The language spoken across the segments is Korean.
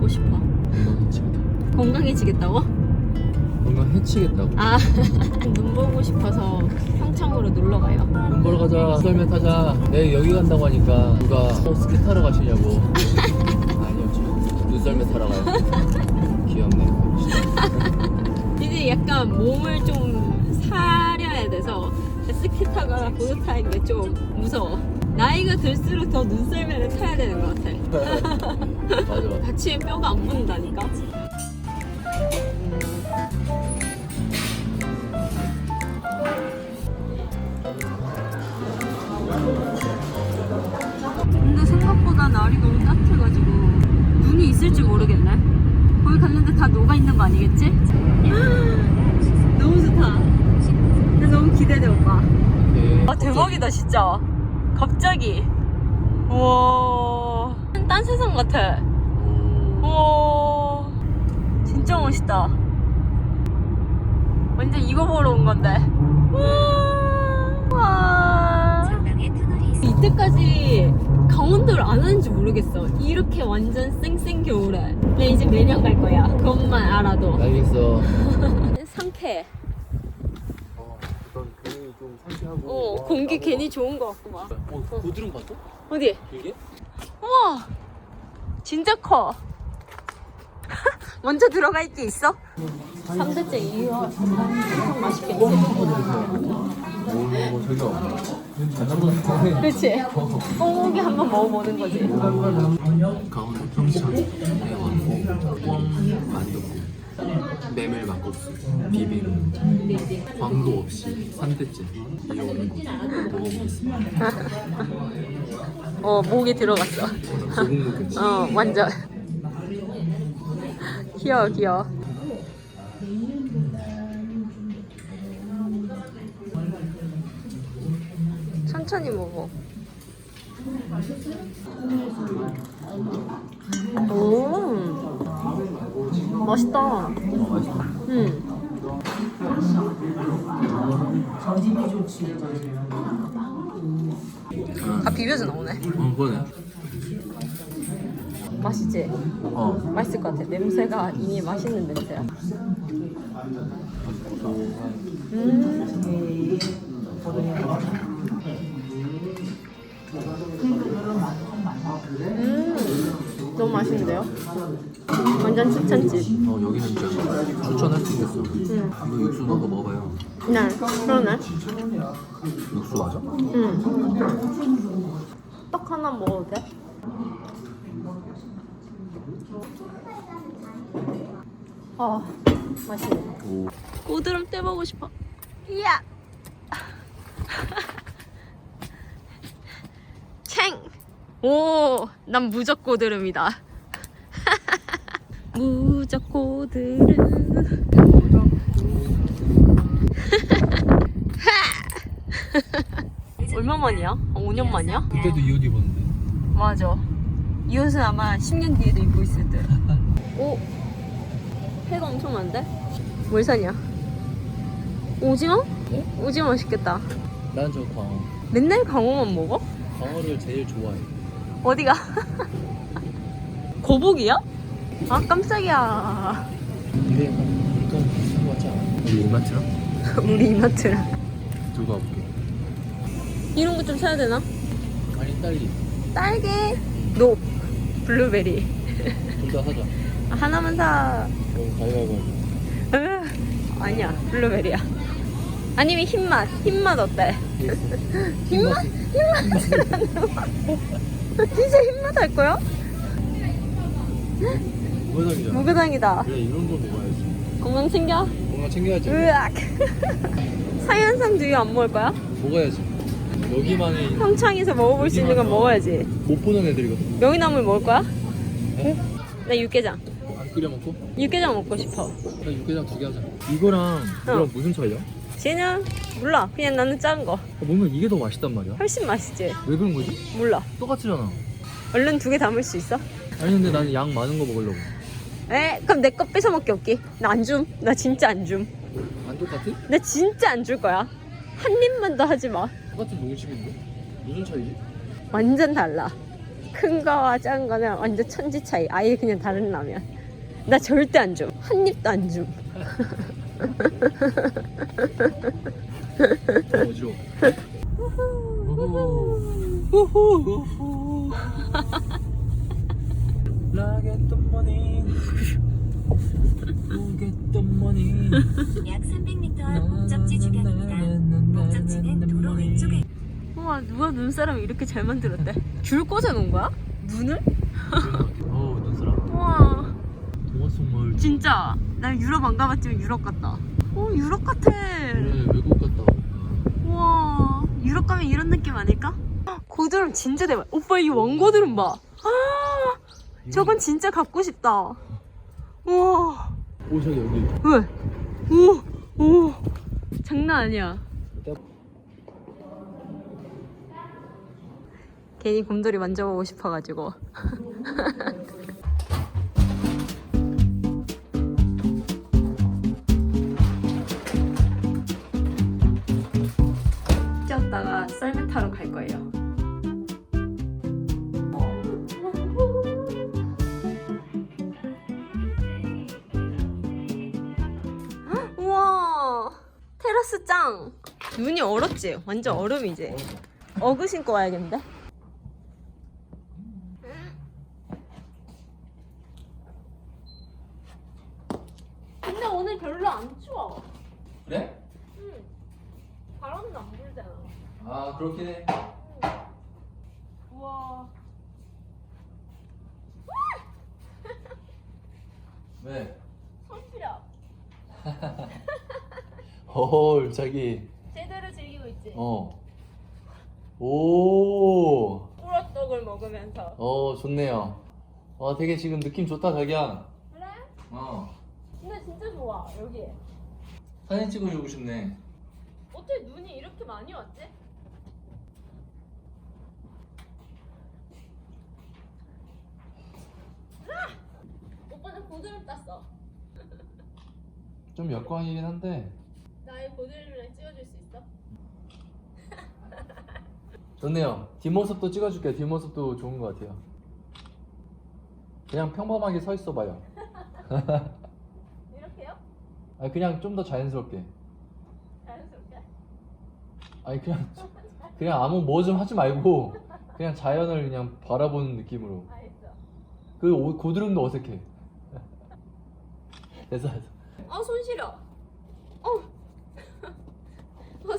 보고 싶어. 건강해지겠다. 건강해지겠다고? 건강해치겠다고. 아, 눈 보고 싶어서 평창으로 놀러 가요. 눈 보러 가자. 썰매 타자. 내가 여기 간다고 하니까 누가 스키 타러 가시냐고. 아니요, 저 눈썰매 타러 가요. 귀엽네. 이제 약간 몸을 좀 사려야 돼서 스키 타거나 보드 타는 게 좀 무서워. 나이가 들수록 더 눈썰매를 타야 되는 것 같아. 맞아. 다치면 뼈가 안 붙는다니까. 근데 생각보다 날이 너무 따뜻해가지고 눈이 있을지 모르겠네. 거기 갔는데 다 녹아있는 거 아니겠지? 너무 좋다. 근데 너무 기대돼 오빠. 아 대박이다 진짜. 갑자기. 우와 딴 세상 같아. 우와 진짜 멋있다. 완전 이거 보러 온 건데. 우와 이때까지 강원도를 안 하는지 모르겠어. 이렇게 완전 쌩쌩 겨울에. 근데 이제 매년 갈 거야. 그것만 알아도. 알겠어. 상쾌해. 그건 괜히 좀 상쾌하고. 와, 공기 나무가. 괜히 좋은 거 같고 막. 고드름 봤어? 어디? 이게? 우와 진짜 커. 먼저 들어가 있게 있어? 3대째 이유가 엄청 맛있겠지? 오, 저기요. 그치? 꽁고기 한번 먹어보는 거지. 강원도 평창 해왕 꽝 만둣국 메밀 막국수 비빔 광도 없이 3대째 이어오는 거 먹어보겠습니다. 목에 들어갔어. 소금 묵은지. 완전. 귀여워, 귀여워. 천천히 먹어. 오, 맛있다. 맛있어. 다 비벼져 나오네. 그러네. 맛있지? 맛있을 것 같아. 냄새가 이미 맛있는 냄새야. 너무 맛있는데요? 완전 추천집. 여기는 진짜 추천할 수 있겠어. 이거 육수 넣은 거 먹어봐요. 네, 그러네. 육수 맞아? 떡 하나 먹어도 돼? 맛있네. 오. 고드름 떼보고 싶어. 이야! 챙! 오! 난 무적 고드름이다. 무적 고드름. 얼마 만이야? 5년 만이야? 그때도 이 옷 입었는데. 맞아. 이 옷은 아마 10년 뒤에도 입고 있을 듯. 오! 회가 엄청 많은데? 뭘 사냐? 오징어? 네? 오징어 맛있겠다. 난 저 광어. 맨날 광어만 먹어? 광어를 제일 좋아해. 어디가? 거북이야? 아 깜짝이야. 근데 약간 비슷한 거 같지 않아? 우리 이마트랑? 우리 이마트랑 들고 와볼게. 이런 거 좀 사야 되나? 아니 딸기. 딸기, 노, 블루베리. 둘 다 사자. 하나만 사. 가위바위보 하자. 아니야, 블루베리야. 아니면 흰맛. 흰맛 어때? 흰맛? 진짜 흰맛 할 거야? 무거당이잖아. 무교당이다. 그래 이런 거 먹어야지. 건강 챙겨. 건강 챙겨야지. 으악. 사연상 두유 안 먹을 거야? 먹어야지. 여기만의 평창에서 먹어볼 수 있는 건 먹어야지. 못 보는 애들이거든. 명이나물 먹을 거야? 네? 나 육개장. 안 끓여 먹고? 육개장 먹고 싶어. 나 육개장 2개 하자. 이거랑 이거랑 무슨 차이야? 쟤는 몰라. 그냥 나는 작은 거. 먹으면 이게 더 맛있단 말이야. 훨씬 맛있지? 왜 그런 거지? 몰라. 똑같잖아. 얼른 2개 담을 수 있어? 아니 근데 나는 양 많은 거 먹으려고. 그럼 내 거 뺏어 먹기 없기. 나 안 줌. 나 진짜 안 줌. 안 똑같아? 나 진짜 안 줄 거야. 한 입만 더 하지 마. 똑같은 농심인데? 무슨 차이지? 완전 달라. 큰 거와 작은 거는 완전 천지 차이. 아예 그냥 다른 라면. 나 절대 안 줌. 한 입도 안 줌. 어지러워. 우후. Get the money. Get the money. 약 300m 앞 목적지 주변입니다. 목적지는 도로 왼쪽에 우와, 누가 눈사람 이렇게 잘 만들었대? 줄 꽂아놓은 거야? 눈을? 어우 눈사람. 우와, 동화 속 마을. 진짜 나 유럽 안 가봤지만 유럽 같다. 오, 유럽 같아. 그래 외국 갔다 오니까. 우와, 유럽 가면 이런 느낌 아닐까? 고드름 진짜 대박. 오빠 이 왕고드름 봐. 아, 저건 진짜 갖고 싶다. 우와. 오 저기 여기. 왜? 오, 오, 장난 아니야. 괜히 곰돌이 만져보고 싶어가지고. 뛰었다가 썰매 타러 갈 거예요. 우와, 테라스 짱. 눈이 얼었지? 완전 얼음이지? 어그 신고 와야겠는데? 근데 오늘 별로 안 추워. 그래? 응. 바람도 안 불잖아. 아 그렇긴 해. 우와. 왜? 손시려. 헐 자기. 제대로 즐기고 있지? 오. 꿀떡을 먹으면서. 좋네요. 되게 지금 느낌 좋다 자기야. 그래? 근데 진짜 좋아 여기. 사진 찍어주고 싶네. 어떻게 눈이 이렇게 많이 왔지? 오빠는 고드름 땄어. 좀 역광이긴 한데 나의 고드름이랑 찍어줄 수 있어? 좋네요. 뒷모습도 찍어줄게요. 뒷모습도 좋은 것 같아요. 그냥 평범하게 서 있어봐요. 이렇게요? 아니 그냥 좀 더 자연스럽게. 자연스럽게? 아니 그냥 아무 뭐 좀 하지 말고 그냥 자연을 그냥 바라보는 느낌으로. 알겠어. 그 고드름도 어색해. 됐어. 손 시려.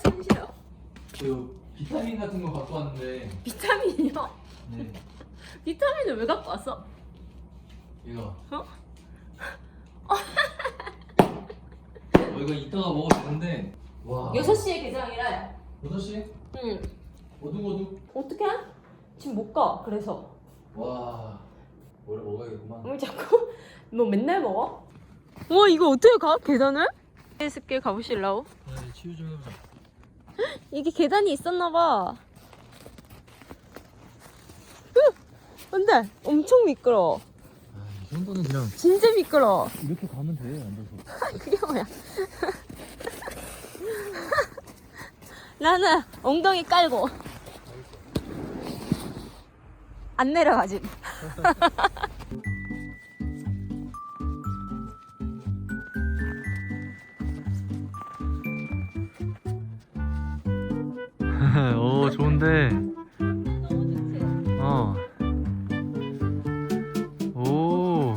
손 시려. 그 비타민 같은 거 갖고 왔는데. 비타민이요? 네. 비타민을 왜 갖고 왔어? 이거. 어? 이거 이따가 먹어도 되는데. 와. 6시에 개장이래. 6시? 응. 어둑어둑. 어떻게? 지금 못 가. 그래서. 와. 뭘 먹어야겠구만. 왜 자꾸? 너 맨날 먹어? 와, 이거 어떻게 가? 계단을? 스킬 가보실라고? 치유 좀 해보자. 이게 계단이 있었나봐. 근데 엄청 미끄러워. 이 정도는 그냥 진짜 미끄러워. 이렇게 가면 돼 앉아서. 그게 뭐야? 나는 엉덩이 깔고 안 내려가지. 오 좋은데. 너무 좋지? 오.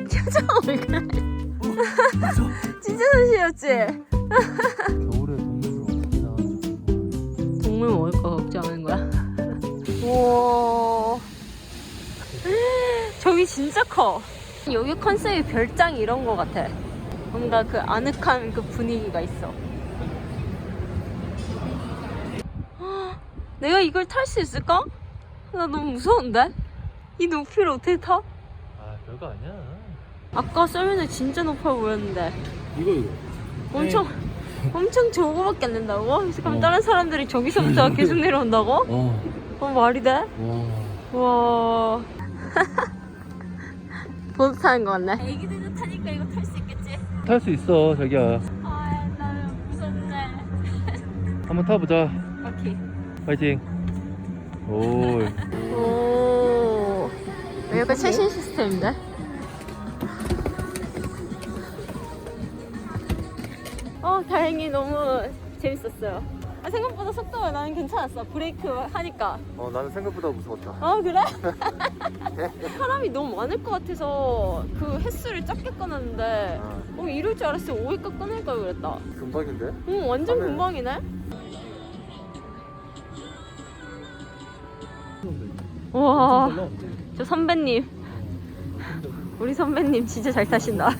표정 얼굴. 진짜 손실이었지? 겨울에 동물을 어떻게 나가지고. 동물 먹을까 걱정하는 거야? 우와. 저기 진짜 커. 여기 컨셉이 별장 이런 거 같아. 뭔가 그 아늑한 그 분위기가 있어. 내가 이걸 탈 수 있을까? 나 너무 무서운데? 이 높이를 어떻게 타? 아 별거 아니야. 아까 썰매는 진짜 높아 보였는데 이거. 엄청 엄청 저거밖에 안 된다고? 그럼 다른 사람들이 저기서부터 계속 내려온다고? 말이 돼? 와. 와. 보드 타는 거 같네. 애기들도 타니까 이거 탈 수 있겠지? 탈 수 있어 자기야. 아, 나 무섭네. 한번 타보자. 오케이. 파이팅. 오. 오, 약간 최신 시스템인데? 다행히 너무 재밌었어요. 생각보다 속도가 나는 괜찮았어. 브레이크 하니까. 나는 생각보다 무서웠다. 그래? 사람이 너무 많을 것 같아서 그 횟수를 작게 꺼놨는데 이럴 줄 알았으면 5회가 꺼낼걸 그랬다. 금방인데? 완전 하네. 금방이네. 와, 저 선배님, 우리 선배님 진짜 잘 타신다.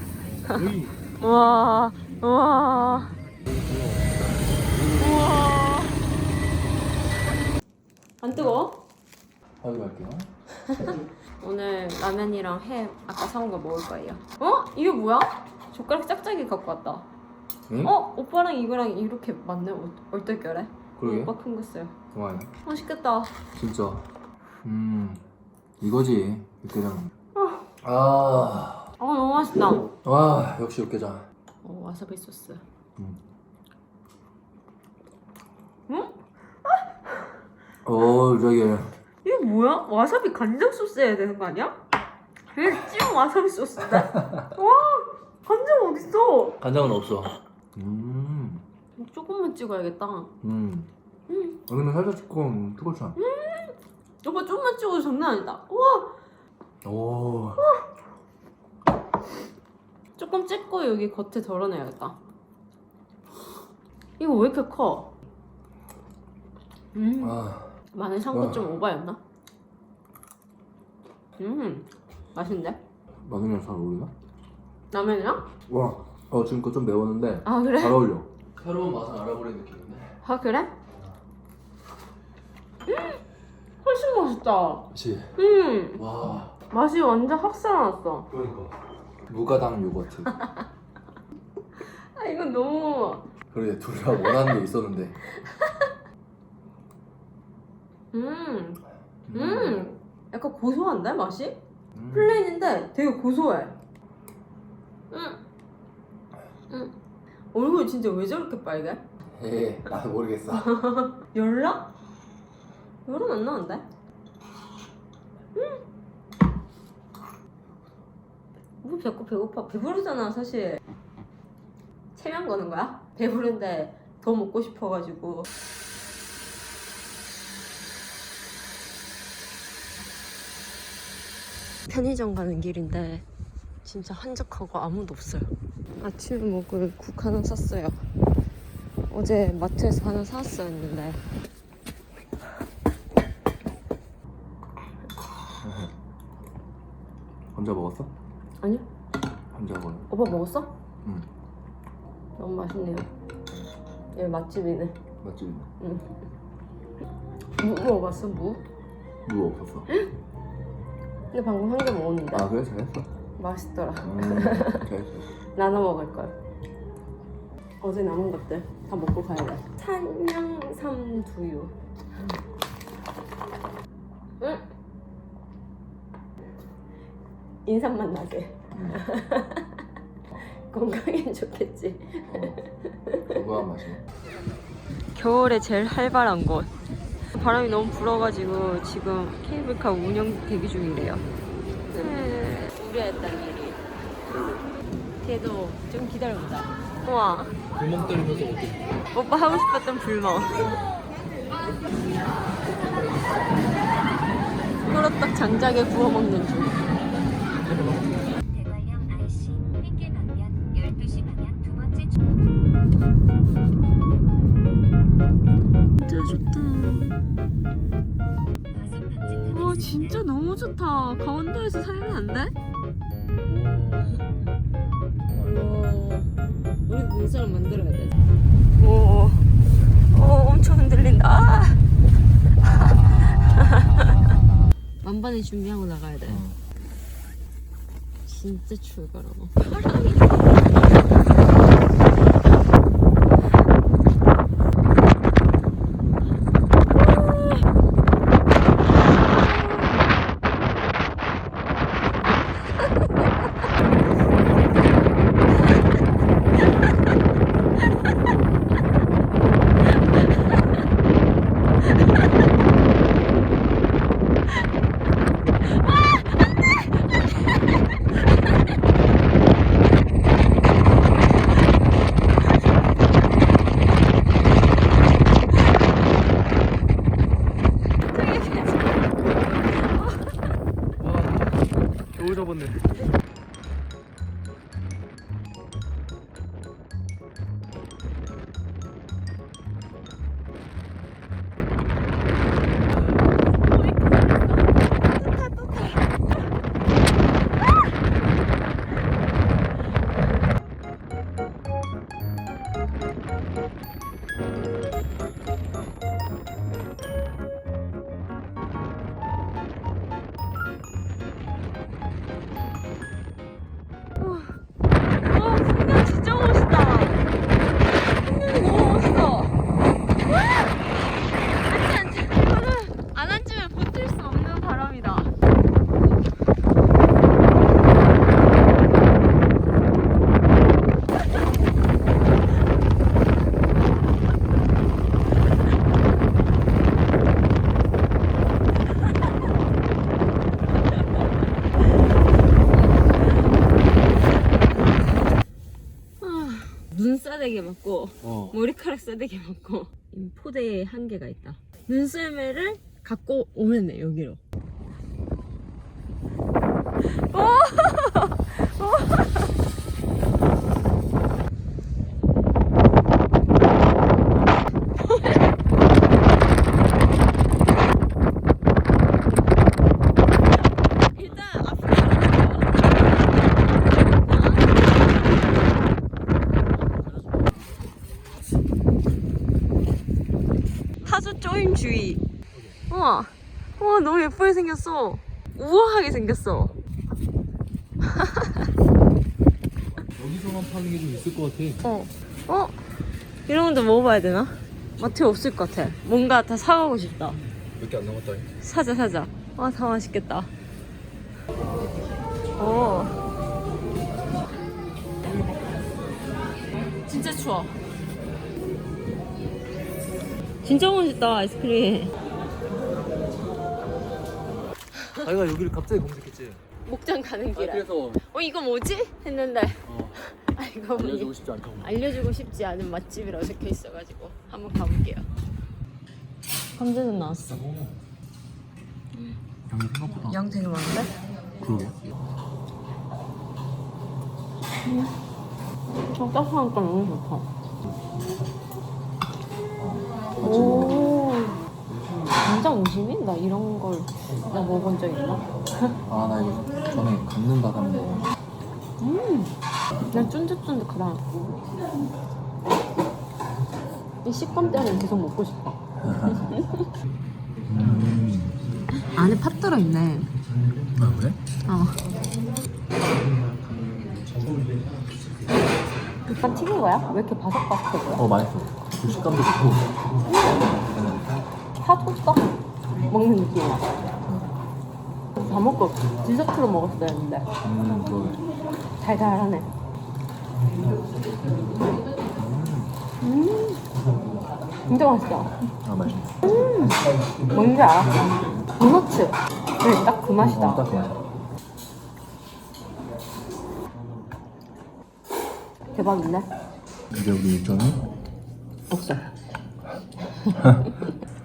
와, 와, 우와. 안 뜨거워? 확인할게요. 오늘 라면이랑 햄 아까 사온 거 먹을 거예요. 이거 뭐야? 젓가락 짝짝이 갖고 왔다. 응? 오빠랑 이거랑 이렇게 맞네. 얼떨결에. 그러게. 오빠 큰 거 써요. 그만. 맛있겠다. 진짜. 이거지. 육개장. 너무 맛있다. 와, 역시 육개장. 와사비 소스. 저기. 이게 뭐야? 와사비 간장 소스 해야 되는 거 아니야? 그냥 찐 와사비 소스인데? 와, 간장 어딨어? 간장은 없어. 조금만 찍어야겠다. 근데 살짝 조금 뜨겁잖아. 오빠 조금만 찍어도 장난 아니다. 와, 오. 조금 찍고 여기 겉에 덜어내야겠다. 이거 왜 이렇게 커? 마늘 샹궈 좀 오바였나? 맛있는데? 마늘이랑 잘 어울리나? 라면이랑? 와, 지금 거 좀 매웠는데 그래? 잘 어울려. 새로운 맛을 알아보는 느낌인데. 그래? 훨씬 맛있다. 그치? 와. 맛이 완전 확 살아났어. 그러니까. 무가당 요거트. 이건 너무. 그래, 둘 다 원하는 게 있었는데. 약간 고소한데 맛이? 플레인인데 되게 고소해. 얼굴이 진짜 왜 저렇게 빨개? 나도 모르겠어. 열나? 열은 안 나는데? 뭐 자꾸 배고파. 배부르잖아 사실. 체면 거는 거야? 배부른데 더 먹고 싶어가지고. 편의점 가는 길인데 진짜 한적하고 아무도 없어요. 아침에 먹을 국 하나 샀어요. 어제 마트에서 하나 사왔어야 했는데. 혼자 먹었어? 아니요. 혼자 먹어. 오빠 먹었어? 응. 너무 맛있네요. 여기 맛집이네. 맞지? 응. 무 먹어봤어? 무? 무 없었어. 근데 방금 한 개 먹었는데. 그래? 잘했어. 맛있더라. 잘했어. 나눠 먹을 걸. 어제 남은 것들 다 먹고 가야 돼. 산양삼 두유. 인삼맛 나지? 건강엔 좋겠지. 건강한 맛이네. 겨울에 제일 활발한 곳. 바람이 너무 불어가지고 지금 케이블카 운영 대기 중이래요. 우려했던 일이. 걔도 좀 기다려보자. 우와. 구멍 때리면서 어때? 오빠 하고 싶었던 불멍. 꼬르떡 장작에 구워 먹는 중. 대관령 IC 핑계 방면 12시 방향 두 번째 진짜 좋다. 과속 와 진짜 너무 좋다. 강원도에서 살면 안 돼? 우리 눈사람 만들어야 돼. 오, 엄청 흔들린다. 만반의 준비하고 나가야 돼. 진짜 출발하고. 건데. 풍경 진짜 멋있다. 풍경이 너무 멋있어. 이거는 안 앉으면 버틸 수 없는 바람이다. 눈 싸대기 맞고 머리카락 싸대기 맞고 이 포대에 한계가 있다. 눈썰매를 갖고 오면 돼 여기로. 일단 앞으로 하수 쪼임주의. 우와, 우와 너무 예쁘게 생겼어. 우아하게 생겼어. 여기서만 파는 게 좀 있을 것 같아. 이런 것도 먹어봐야 되나? 마트에 없을 것 같아. 뭔가 다 사가고 싶다. 몇 개 안 남았다. 사자. 와, 다 맛있겠다. 진짜 추워. 진짜 맛있다 아이스크림. 자기가 여기를 갑자기 검색했지. 목장 가는 길에. 그래서 이거 뭐지? 했는데 이거 알려주고 싶지 않다고. 알려주고 싶지 않은 맛집이라고 적혀 있어가지고 한번 가볼게요. 감자전 나왔어. 양이 생각보다. 양 되게 많은데? 그러게. 따뜻하니까 너무 좋다. 오, 간장 50인? 나 이런 걸 나 먹어본 적 있나? 아, 나 이거 전에 갚는 받았는데. 난 쫀득쫀득하다. 이 식감 때문에 계속 먹고 싶어. 안에 팥 들어있네. 아, 그래? 약간 튀긴 거야? 왜 이렇게 바삭바삭해 보여? 맛있어. 그 식감도 좋고. 팥호떡 먹는 느낌이야. 다 먹고 디저트로 먹었어야 했는데 그러게. 달달하네. 진짜 맛있다. 아, 맛있네. 뭔지 알았어. 도너츠. 네, 딱 그 맛이다. 딱 그 맛이야. 대박인데? 이제 우리 일정이? 없어.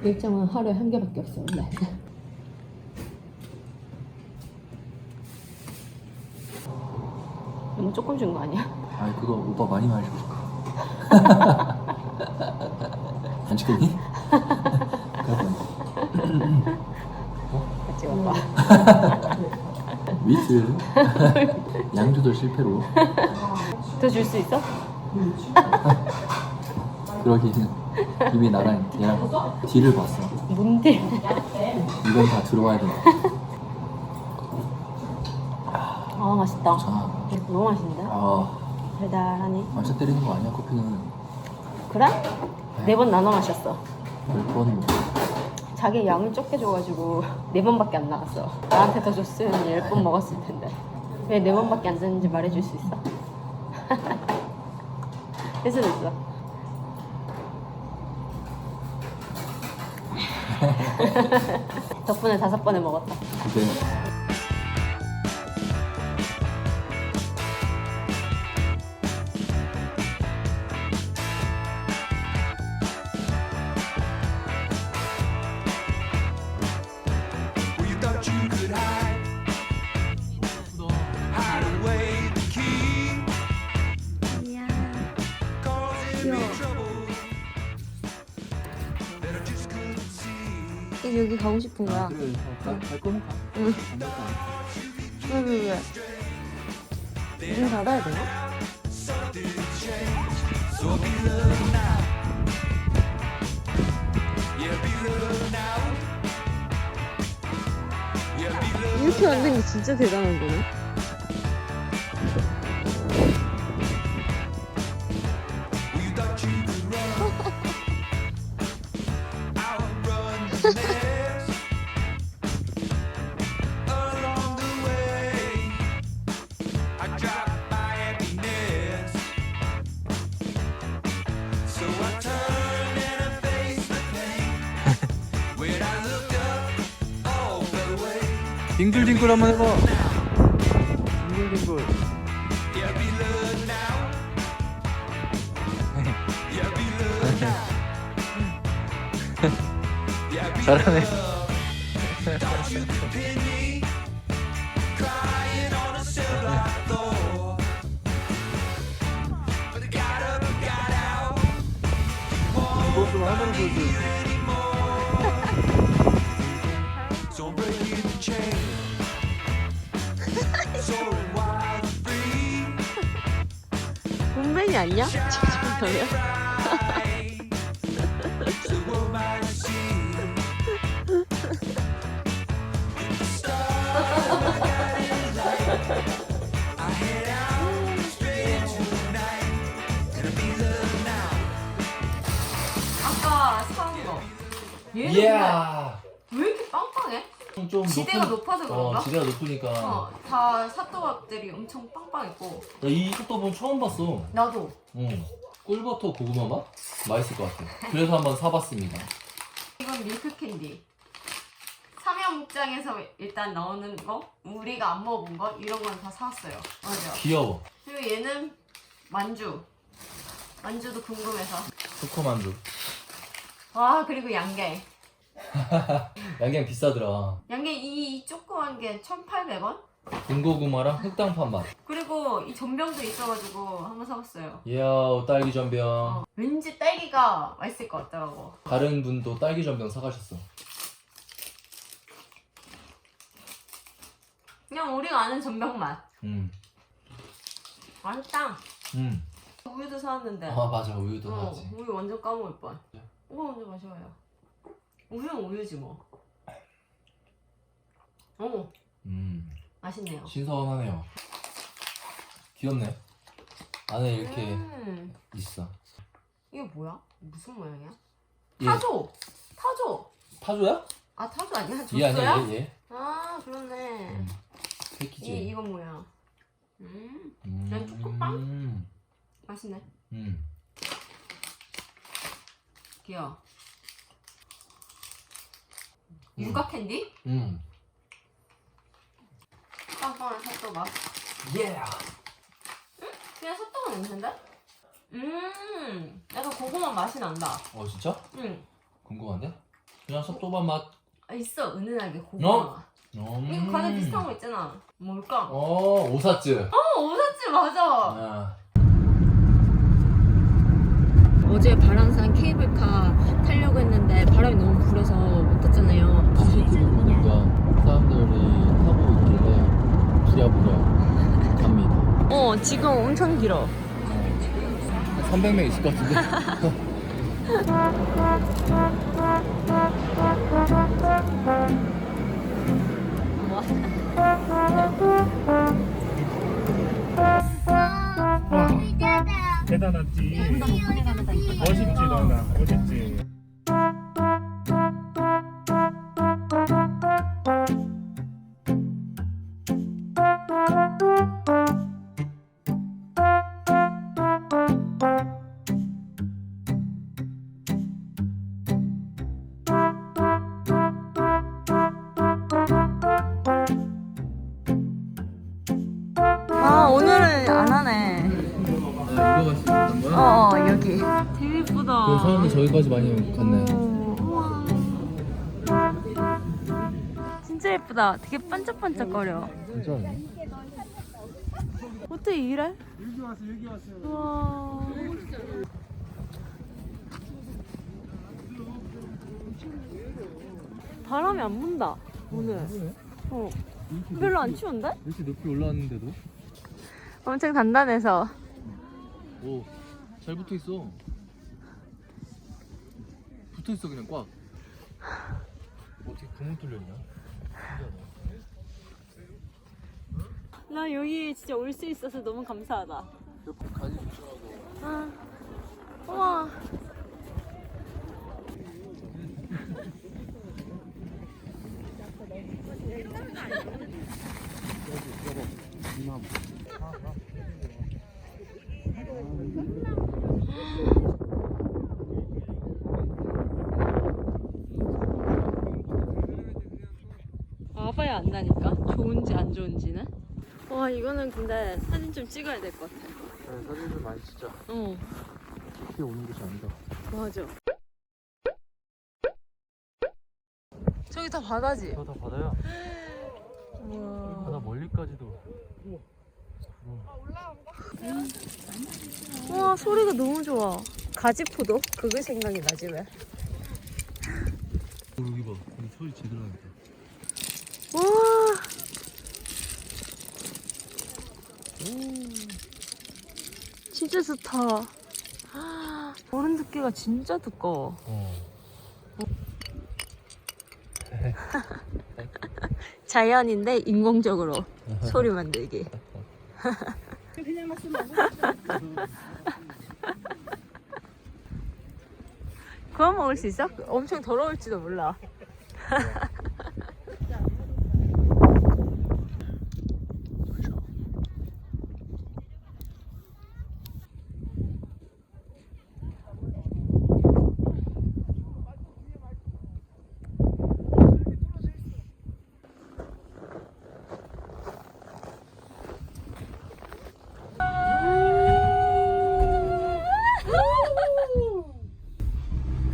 일정은 하루에 한 개밖에 없어 원래. 너무 조금 준 거 아니야? 아니, 그거 오빠 많이 마시고 싶어. 안 시켰니? 같이 먹봐. 위트. 양 조절 실패로. 더 줄 수 있어? 그러기는 이미 나랑 얘랑 딜을 봤어. 뭔데? 이건 다 들어와야 된다. 아 맛있다. 자, 너무 맛있는데? 달달하네. 완샷 때리는 거 아니야, 커피는. 그래? 4번 나눠 마셨어. 10번 자기 양을 적게 줘가지고 4번밖에 안 나갔어. 나한테 더 줬으면 10번 먹었을 텐데. 왜 4번밖에 안 줬는지 말해줄 수 있어? 됐어. 덕분에 5번을 먹었다. 그게 그냥 여기 가고 싶은 거야. 그래, 갈 거면 가. 응. 안 갈 거 아니야. 왜? 문 닫아야 되나? 이렇게 만든 게 진짜 대단한 거네. 딩글딩글 한번 해봐. 딩글딩글. 잘하네. 이거 좀 하나로 보여줘. 본벤이 아니야? 지금부터요? 아까 사온 거. 얘는 이야. 왜 이렇게 빵빵해? 좀 지대가 높아서 그런가? 지대가 높으니까. 다 삿도밥들이 엄청 빵빵했고. 나 이 솥도본 처음 봤어. 나도. 응. 꿀버터 고구마 맛? 맛있을 것 같아. 그래서 한번 사봤습니다. 이건 밀크 캔디. 삼양목장에서 일단 나오는 거, 우리가 안 먹어본 거 이런 건 다 사왔어요. 맞아. 귀여워. 그리고 얘는 만주. 만주도 궁금해서. 초코만두. 와 그리고 양갱. 양갱 비싸더라. 양갱 이 조그만 게 1,800원? 군고구마랑 흑당판 맛. 그리고 이 전병도 있어가지고 한번 사봤어요. 이야, 딸기 전병. 왠지 딸기가 맛있을 것 같더라고. 다른 분도 딸기 전병 사가셨어. 그냥 우리가 아는 전병 맛. 맛있다. 우유도 사왔는데. 아 맞아, 우유도 사왔지. 우유 완전 까먹을 뻔. 이거 먼저 마셔봐요. 우유는 우유지 뭐. 오, 맛있네요. 신선하네요. 귀엽네. 안에 이렇게 음, 있어. 이게 뭐야? 무슨 모양이야? 얘. 타조! 타조! 타조야? 아 타조 아니야? 얘 줬어야? 아니야, 얘. 아 그러네. 패키지. 이거 뭐야? 그냥 초코빵? 맛있네. 귀여워. 육아 캔디? 빵빵한 핫도그. 예. 그냥 핫도그 냄새인데? 약간 고구마 맛이 난다. 어 진짜? 응. 궁금한데? 그냥 섭도반 맛. 아, 있어 은은하게 고구마. 어? 이거 과자 비슷한 거 있잖아. 뭘까? 오사츠. 오사츠 맞아. 아. 어제 바람산 케이블카 타려고 했는데 바람이 너무 불어서 못 탔잖아요. 유튜브 보니까 사람들이 타고 있길래 부랴부랴 갑니다. 지금 엄청 길어. 한 300명 있을 것 같은데. 대단하지. 멋있지 너나 멋있지. 오늘은 안 하네. 이거 갈수 있는 거야? 여기. 되게 예쁘다. 그럼 사람들 저기까지 많이 갔네. 우와. 진짜 예쁘다. 되게 반짝반짝거려. 진짜? 어떻게 이래? 여기 왔어 여기 왔어. 우와. 바람이 안 분다 오늘. 별로 안 추운데? 이렇게 높이 올라왔는데도? 엄청 단단해서. 오, 잘 붙어 있어. 붙어 있어 그냥 꽉. 어떻게 구멍 뚫려 있냐? 나 여기 진짜 올 수 있어서 너무 감사하다. 옆에 가지 조심하고. 아, 우와. 아봐야 안다니까? 좋은지 안 좋은지는? 와 이거는 근데 사진 좀 찍어야 될 것 같아. 네, 사진 좀 많이 찍자. 어 이렇게 오는 것이 아니다. 맞아. 저기 다 바다지? 다 바다야. 우와. 바다 멀리까지도. 우와 소리가 너무 좋아. 가지포도? 그게 생각이 나지 왜? 여기 봐. 여기 소리 제대로 나니까. 와. 진짜 좋다. 얼음 두께가 진짜 두꺼워. 자연인데 인공적으로 소리 만들기. 그만 먹을 수 있어? 엄청 더러울지도 몰라.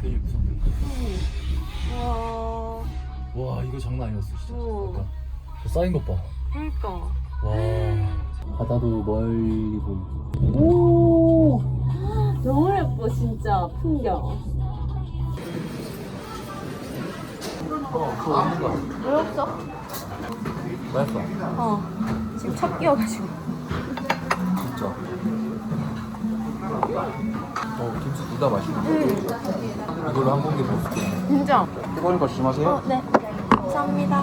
되게 무섭네. 와, 와 이거 장난 아니었어 진짜. 어. 저 쌓인 것 봐. 그러니까. 와. 바다도 멀리 보이고. 오, 너무 예뻐 진짜 풍경. 그거 없는 거 같아. 왜 없어? 맛있어. 지금 첫 끼여가지고. 진짜. 김치 둘 다 맛있네. 이걸로 한 공기 먹을게. 진짜. 뜨거운 거 조심하세요. 네. 감사합니다.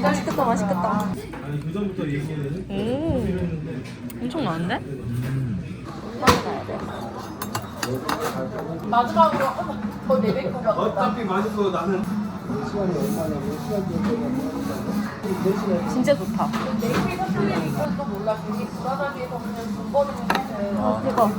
맛있겠다, 맛있겠다. 아니 그 전부터 얘기했는데 오, 엄청 많은데? 어차피 맛있어 나는. 진짜 좋다. 대박.